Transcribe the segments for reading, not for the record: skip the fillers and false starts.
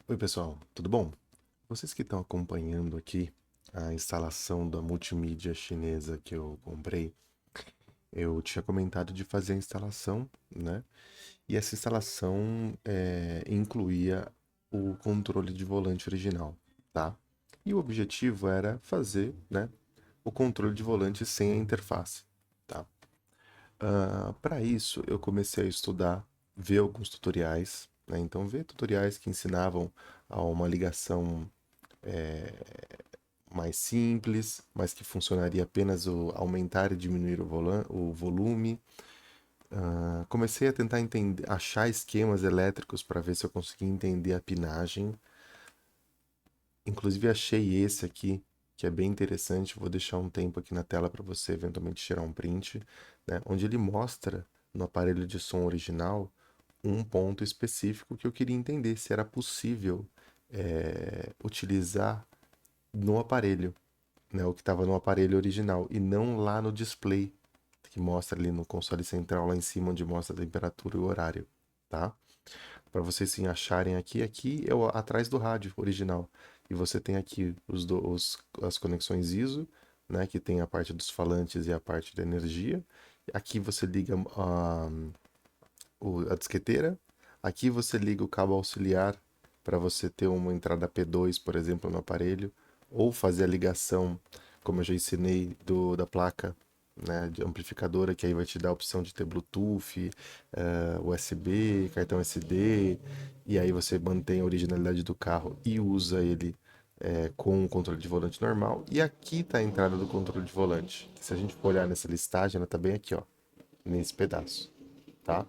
Oi, pessoal, tudo bom? Vocês que estão acompanhando aqui a instalação da multimídia chinesa que eu comprei, eu tinha comentado de fazer a instalação, né? E essa instalação incluía o controle de volante original, tá? E o objetivo era fazer, né, o controle de volante sem a interface, tá? Para isso, eu comecei a estudar, ver alguns tutoriais, né? Então, ver tutoriais que ensinavam a uma ligação mais simples, mas que funcionaria apenas o aumentar e diminuir o volume. Comecei a tentar entender, achar esquemas elétricos para ver se eu conseguia entender a pinagem. Inclusive achei esse aqui, que é bem interessante. Vou deixar um tempo aqui na tela para você eventualmente tirar um print, né? Onde ele mostra no aparelho de som original um ponto específico que eu queria entender se era possível utilizar no aparelho, né, o que estava no aparelho original e não lá no display que mostra ali no console central lá em cima onde mostra a temperatura e o horário, tá? Para vocês se acharem aqui é atrás do rádio original e você tem aqui as conexões ISO, né, que tem a parte dos falantes e a parte da energia. Aqui você liga a disqueteira. Aqui você liga o cabo auxiliar para você ter uma entrada P2, por exemplo, no aparelho, ou fazer a ligação, como eu já ensinei, da placa, né, de amplificadora, que aí vai te dar a opção de ter Bluetooth, USB, cartão SD, e aí você mantém a originalidade do carro e usa ele com o controle de volante normal. E aqui está a entrada do controle de volante. Se a gente for olhar nessa listagem, ela está bem aqui, ó, nesse pedaço, tá?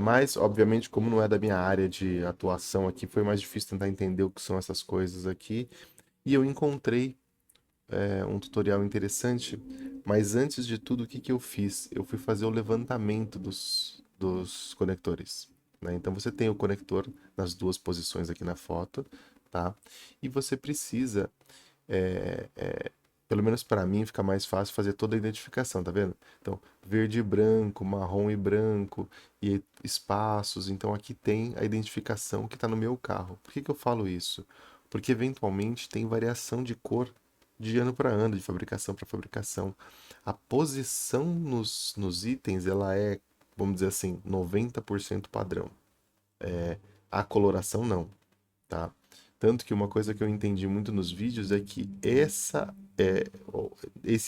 Mas, obviamente, como não é da minha área de atuação aqui, foi mais difícil tentar entender o que são essas coisas aqui. E eu encontrei um tutorial interessante, mas antes de tudo, o que que eu fiz? Eu fui fazer o levantamento dos conectores, né? Então você tem o conector nas duas posições aqui na foto, tá? E você precisa pelo menos para mim, fica mais fácil fazer toda a identificação, tá vendo? Então, verde e branco, marrom e branco, e espaços. Então, aqui tem a identificação que está no meu carro. Por que que eu falo isso? Porque, eventualmente, tem variação de cor de ano para ano, de fabricação para fabricação. A posição nos itens, ela é, vamos dizer assim, 90% padrão. A coloração, não, tá? Tanto que uma coisa que eu entendi muito nos vídeos é que esse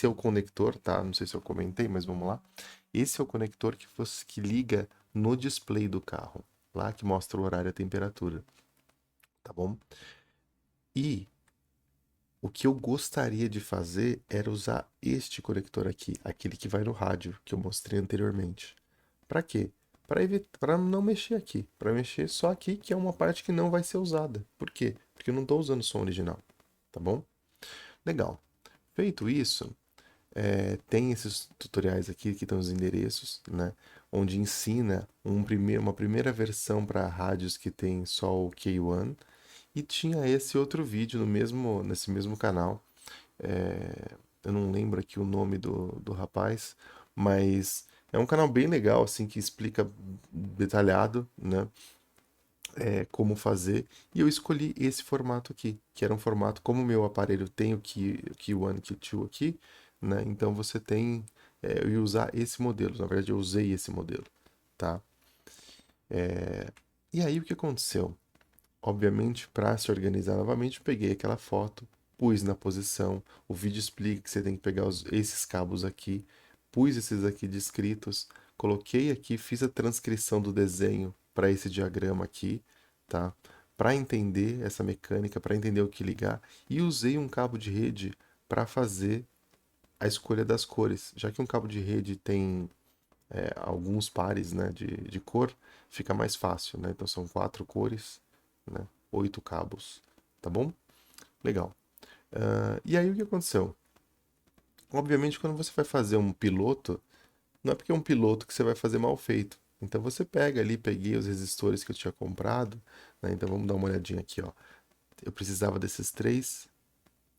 é o conector, tá? Não sei se eu comentei, mas vamos lá. Esse é o conector que liga no display do carro, lá que mostra o horário e a temperatura, tá bom? E o que eu gostaria de fazer era usar este conector aqui, aquele que vai no rádio, que eu mostrei anteriormente. Para quê? Para não mexer aqui, para mexer só aqui, que é uma parte que não vai ser usada. Por quê? Porque eu não estou usando o som original, tá bom? Legal. Feito isso, tem esses tutoriais aqui que estão os endereços, né? Onde ensina uma primeira versão para rádios que tem só o K1 e tinha esse outro vídeo nesse mesmo canal. Eu não lembro aqui o nome do rapaz, mas é um canal bem legal, assim, que explica detalhado, né? Como fazer. E eu escolhi esse formato aqui, que era um formato, como o meu aparelho tem o Q1, Q2 aqui, né? Então você tem. Eu ia usar esse modelo, na verdade eu usei esse modelo, tá? E aí o que aconteceu? Obviamente, para se organizar novamente, eu peguei aquela foto, pus na posição. O vídeo explica que você tem que pegar esses cabos aqui, pus esses aqui descritos, coloquei aqui, fiz a transcrição do desenho para esse diagrama aqui, tá? Para entender essa mecânica, para entender o que ligar, e usei um cabo de rede para fazer a escolha das cores. Já que um cabo de rede tem alguns pares, né, de cor, fica mais fácil, né? Então são quatro cores, né? Oito cabos, tá bom? Legal. E aí o que aconteceu? Obviamente, quando você vai fazer um piloto, não é porque é um piloto que você vai fazer mal feito. Então você pega ali, peguei os resistores que eu tinha comprado, né? Então vamos dar uma olhadinha aqui, ó. Eu precisava desses três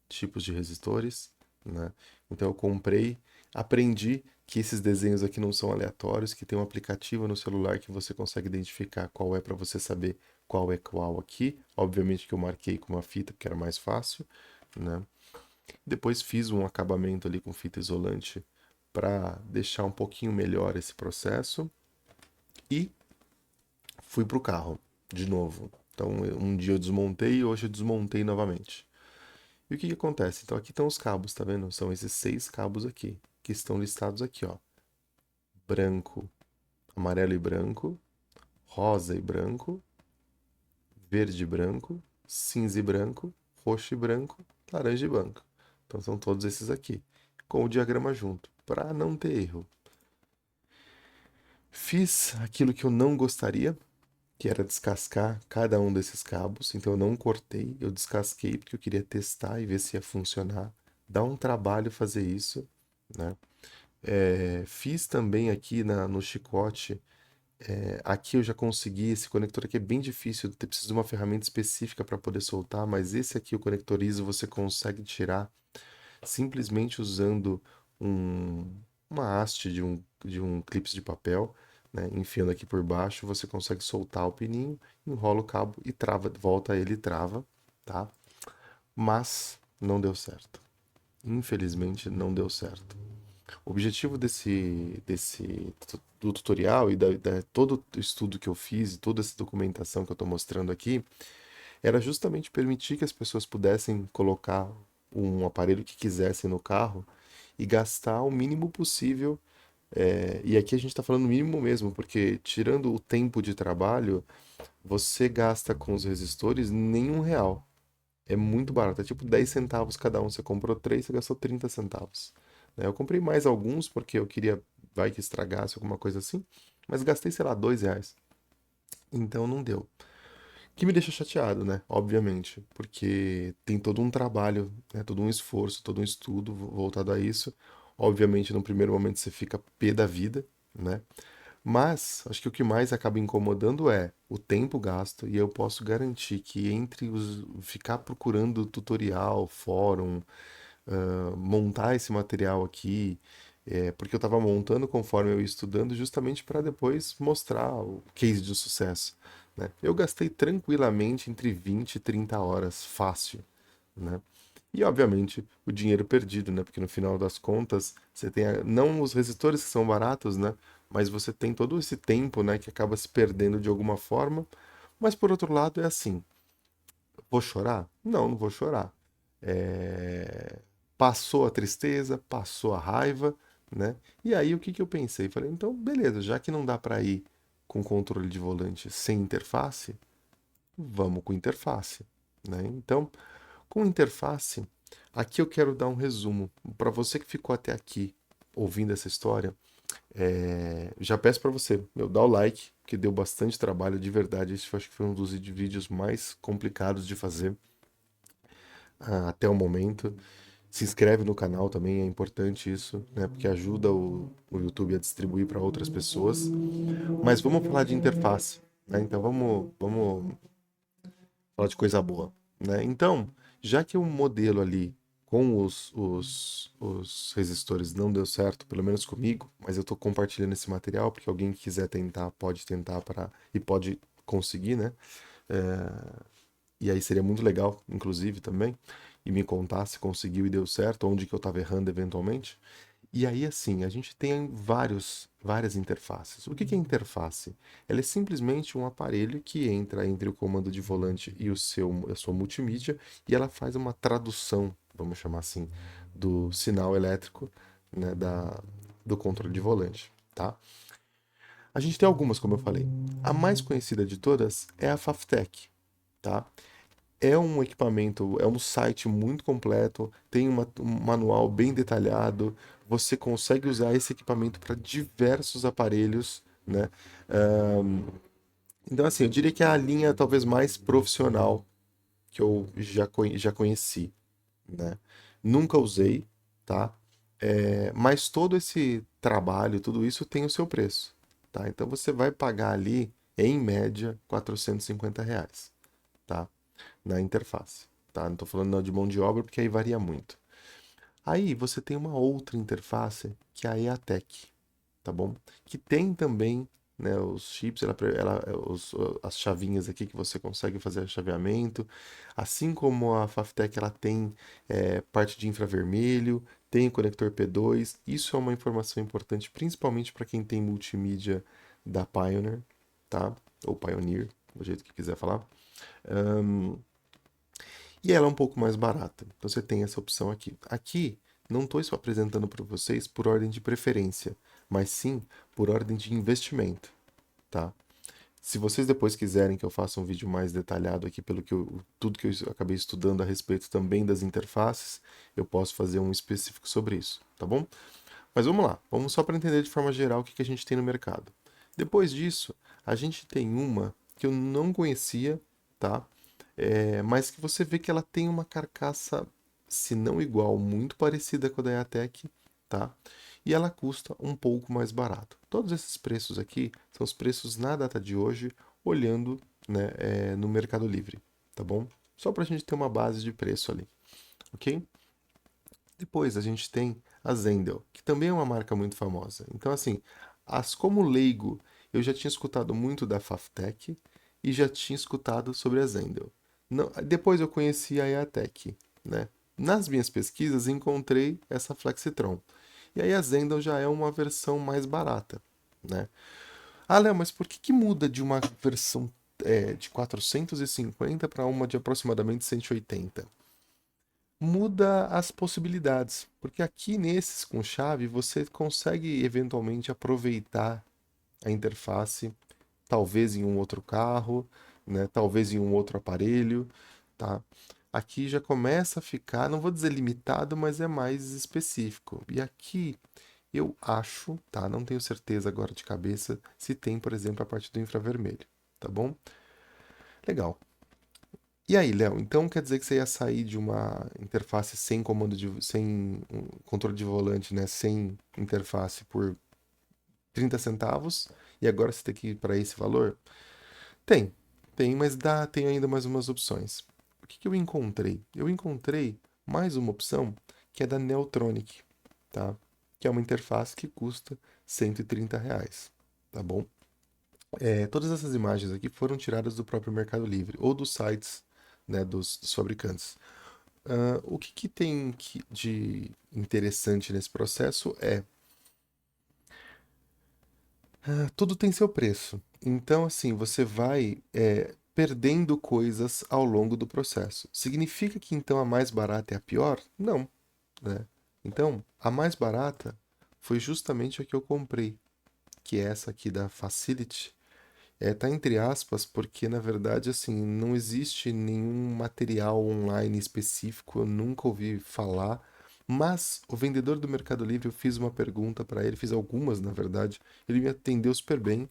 tipos de resistores, né? Então eu comprei, aprendi. que esses desenhos aqui não são aleatórios, que tem um aplicativo no celular que você consegue identificar qual é para você saber qual é qual aqui. Obviamente que eu marquei com uma fita porque era mais fácil, né? Depois fiz um acabamento ali com fita isolante para deixar um pouquinho melhor esse processo e fui pro carro de novo. Então, um dia eu desmontei e hoje eu desmontei novamente. E o que que acontece? Então, aqui estão os cabos, tá vendo? São esses 6 cabos aqui, que estão listados aqui, ó. Branco, amarelo e branco, rosa e branco, verde e branco, cinza e branco, roxo e branco, laranja e branco. Então, são todos esses aqui, com o diagrama junto, para não ter erro. Fiz aquilo que eu não gostaria, que era descascar cada um desses cabos. Então eu não cortei, eu descasquei porque eu queria testar e ver se ia funcionar. Dá um trabalho fazer isso, né? Fiz também aqui no chicote. Aqui eu já consegui. Esse conector aqui é bem difícil, eu preciso de uma ferramenta específica para poder soltar, mas esse aqui, o conector ISO, você consegue tirar simplesmente usando um, uma haste de um clipe de papel, né? Enfiando aqui por baixo, você consegue soltar o pininho, enrola o cabo e trava, volta ele e trava, tá? Mas não deu certo. Infelizmente não deu certo. O objetivo do tutorial e todo o estudo que eu fiz e toda essa documentação que eu estou mostrando aqui era justamente permitir que as pessoas pudessem colocar um aparelho que quisessem no carro e gastar o mínimo possível. E aqui a gente está falando mínimo mesmo, porque tirando o tempo de trabalho, você gasta com os resistores nenhum real. É muito barato, é tipo 10 centavos cada um. Você comprou três, você gastou 30 centavos. Né? Eu comprei mais alguns porque eu queria, vai que estragasse alguma coisa assim, mas gastei, sei lá, R$ 2. Então não deu. Que me deixa chateado, né? Obviamente, porque tem todo um trabalho, né? Todo um esforço, todo um estudo voltado a isso. Obviamente, no primeiro momento você fica pé da vida, né? Mas acho que o que mais acaba incomodando é o tempo gasto, e eu posso garantir que entre os ficar procurando tutorial, fórum, montar esse material aqui, porque eu estava montando conforme eu ia estudando, justamente para depois mostrar o case de sucesso, né? Eu gastei tranquilamente entre 20 e 30 horas, fácil, né? E obviamente o dinheiro perdido, né? Porque no final das contas você tem não os resistores que são baratos, né? Mas você tem todo esse tempo, né? Que acaba se perdendo de alguma forma. Mas por outro lado é assim, vou chorar? Não, não vou chorar. É, Passou a tristeza, passou a raiva, né? E aí o que que eu pensei? Falei, então beleza, já que não dá para ir com controle de volante sem interface, vamos com interface, né? Então, com interface, aqui eu quero dar um resumo. Para você que ficou até aqui ouvindo essa história, já peço para você, dá o like, que deu bastante trabalho de verdade. Esse eu acho que foi um dos vídeos mais complicados de fazer até o momento. Se inscreve no canal também, é importante isso, né? Porque ajuda o YouTube a distribuir para outras pessoas. Mas vamos falar de interface, né? Então vamos falar de coisa boa, né? Então, já que o modelo ali com os resistores não deu certo, pelo menos comigo, mas eu estou compartilhando esse material porque alguém que quiser tentar pode tentar e pode conseguir, né? E aí seria muito legal, inclusive, também, e me contar se conseguiu e deu certo, onde que eu estava errando eventualmente. E aí, assim, a gente tem várias interfaces. O que que é interface? Ela é simplesmente um aparelho que entra entre o comando de volante e a sua multimídia e ela faz uma tradução, vamos chamar assim, do sinal elétrico, né, do controle de volante, tá? A gente tem algumas, como eu falei. A mais conhecida de todas é a Faftec, tá? É um equipamento, é um site muito completo, tem um manual bem detalhado. Você consegue usar esse equipamento para diversos aparelhos, né? Então, assim, eu diria que é a linha talvez mais profissional que eu já conheci, né? Nunca usei, tá? Mas todo esse trabalho, tudo isso tem o seu preço, tá? Então você vai pagar ali, em média, R$ 450, tá? Na interface, tá? Não estou falando de mão de obra porque aí varia muito. Aí você tem uma outra interface, que é a EATEC, tá bom? Que tem também, né, os chips, as chavinhas aqui que você consegue fazer chaveamento, assim como a Faftec, ela tem parte de infravermelho, tem o conector P2. Isso é uma informação importante, principalmente para quem tem multimídia da Pioneer, tá? Ou Pioneer, do jeito que quiser falar. E ela é um pouco mais barata. Então você tem essa opção aqui. Aqui, não estou só apresentando para vocês por ordem de preferência, mas sim por ordem de investimento, tá? Se vocês depois quiserem que eu faça um vídeo mais detalhado aqui pelo que tudo que eu acabei estudando a respeito também das interfaces, eu posso fazer um específico sobre isso, tá bom? Mas vamos lá, vamos só para entender de forma geral o que a gente tem no mercado. Depois disso, a gente tem uma que eu não conhecia, tá? Mas que você vê que ela tem uma carcaça, se não igual, muito parecida com a da Yatec, tá? E ela custa um pouco mais barato. Todos esses preços aqui são os preços na data de hoje, olhando, né, no Mercado Livre, tá bom? Só para a gente ter uma base de preço ali, ok? Depois a gente tem a Zendel, que também é uma marca muito famosa. Então, assim, como leigo, eu já tinha escutado muito da Faftec e já tinha escutado sobre a Zendel. Depois eu conheci a EATEC, né? Nas minhas pesquisas encontrei essa Flexitron. E aí a Zendel já é uma versão mais barata, né? Ah, Léo, mas por que muda de uma versão de 450 para uma de aproximadamente 180? Muda as possibilidades, porque aqui nesses com chave você consegue eventualmente aproveitar a interface, talvez em um outro carro, né? Talvez em um outro aparelho, tá? Aqui já começa a ficar, não vou dizer limitado, mas é mais específico. E aqui eu acho, tá? Não tenho certeza agora de cabeça se tem, por exemplo, a parte do infravermelho, tá bom? Legal. E aí, Léo, então quer dizer que você ia sair de uma interface sem sem controle de volante, né, sem interface por 30 centavos e agora você tem que ir para esse valor? Tem, mas tem ainda mais umas opções. O que eu encontrei? Eu encontrei mais uma opção que é da Neotronic, tá? Que é uma interface que custa R$ 130, tá bom? Todas essas imagens aqui foram tiradas do próprio Mercado Livre ou dos sites, né, dos fabricantes. O que tem de interessante nesse processo é tudo tem seu preço. Então, assim, você vai perdendo coisas ao longo do processo. Significa que então a mais barata é a pior? Não, né? Então, a mais barata foi justamente a que eu comprei, que é essa aqui da Facility. Tá entre aspas, porque na verdade, assim, não existe nenhum material online específico, eu nunca ouvi falar. Mas o vendedor do Mercado Livre, eu fiz uma pergunta para ele, fiz algumas, na verdade, ele me atendeu super bem.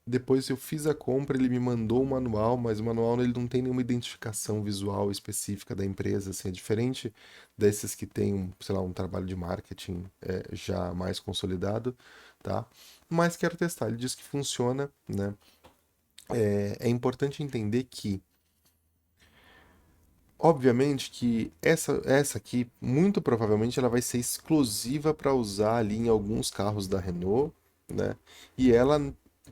Depois eu fiz a compra, ele me mandou o manual, mas o manual ele não tem nenhuma identificação visual específica da empresa, assim, é diferente desses que tem, sei lá, um trabalho de marketing já mais consolidado, tá? Mas quero testar, ele diz que funciona, né? É importante entender que, obviamente, que essa aqui, muito provavelmente, ela vai ser exclusiva para usar ali em alguns carros da Renault, né? E ela,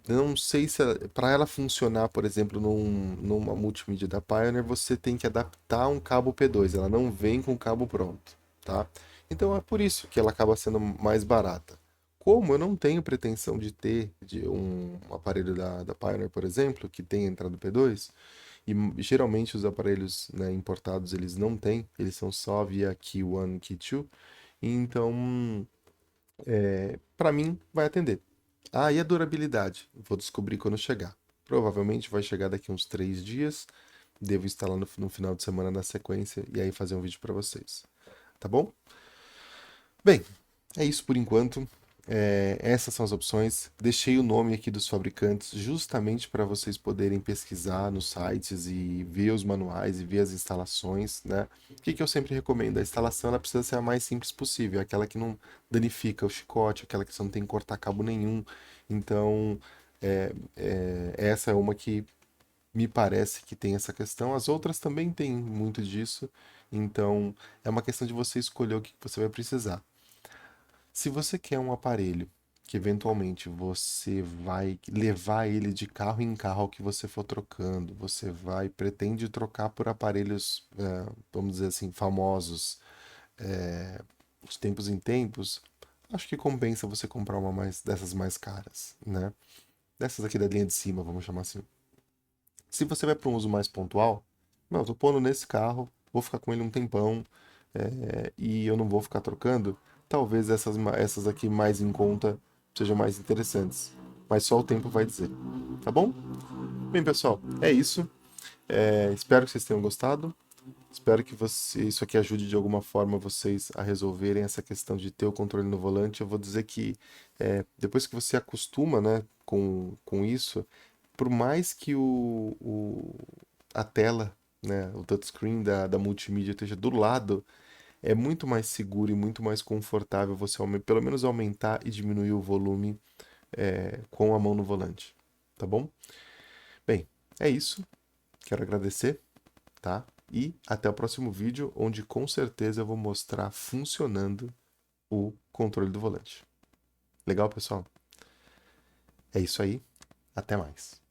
não sei se para ela funcionar, por exemplo, numa multimídia da Pioneer, você tem que adaptar um cabo P2, ela não vem com o cabo pronto, tá? Então é por isso que ela acaba sendo mais barata. Como eu não tenho pretensão de ter um aparelho da Pioneer, por exemplo, que tem entrada P2, e geralmente os aparelhos, né, importados eles não têm, eles são só via Key 1, Key 2. Então, para mim, vai atender. Ah, e a durabilidade? Vou descobrir quando chegar. Provavelmente vai chegar daqui uns 3 dias. Devo instalar no final de semana na sequência e aí fazer um vídeo para vocês. Tá bom? Bem, é isso por enquanto. Essas são as opções. Deixei o nome aqui dos fabricantes justamente para vocês poderem pesquisar nos sites e ver os manuais e ver as instalações, né? O que eu sempre recomendo? A instalação ela precisa ser a mais simples possível, aquela que não danifica o chicote, aquela que você não tem que cortar cabo nenhum. Então, essa é uma que me parece que tem essa questão. As outras também têm muito disso. Então, é uma questão de você escolher o que você vai precisar. Se você quer um aparelho que eventualmente você vai levar ele de carro em carro que você for trocando, você pretende trocar por aparelhos, vamos dizer assim, famosos, de tempos em tempos, acho que compensa você comprar uma dessas mais caras, né? Dessas aqui da linha de cima, vamos chamar assim. Se você vai para um uso mais pontual, não, eu tô pondo nesse carro, vou ficar com ele um tempão, e eu não vou ficar trocando, talvez essas aqui mais em conta sejam mais interessantes. Mas só o tempo vai dizer, tá bom? Bem, pessoal, é isso. Espero que vocês tenham gostado. Espero que isso aqui ajude de alguma forma vocês a resolverem essa questão de ter o controle no volante. Eu vou dizer que depois que você acostuma, né, com isso, por mais que a tela, né, o touchscreen da multimídia esteja do lado, é muito mais seguro e muito mais confortável você pelo menos aumentar e diminuir o volume com a mão no volante, tá bom? Bem, é isso. Quero agradecer, tá? E até o próximo vídeo, onde com certeza eu vou mostrar funcionando o controle do volante. Legal, pessoal? É isso aí. Até mais.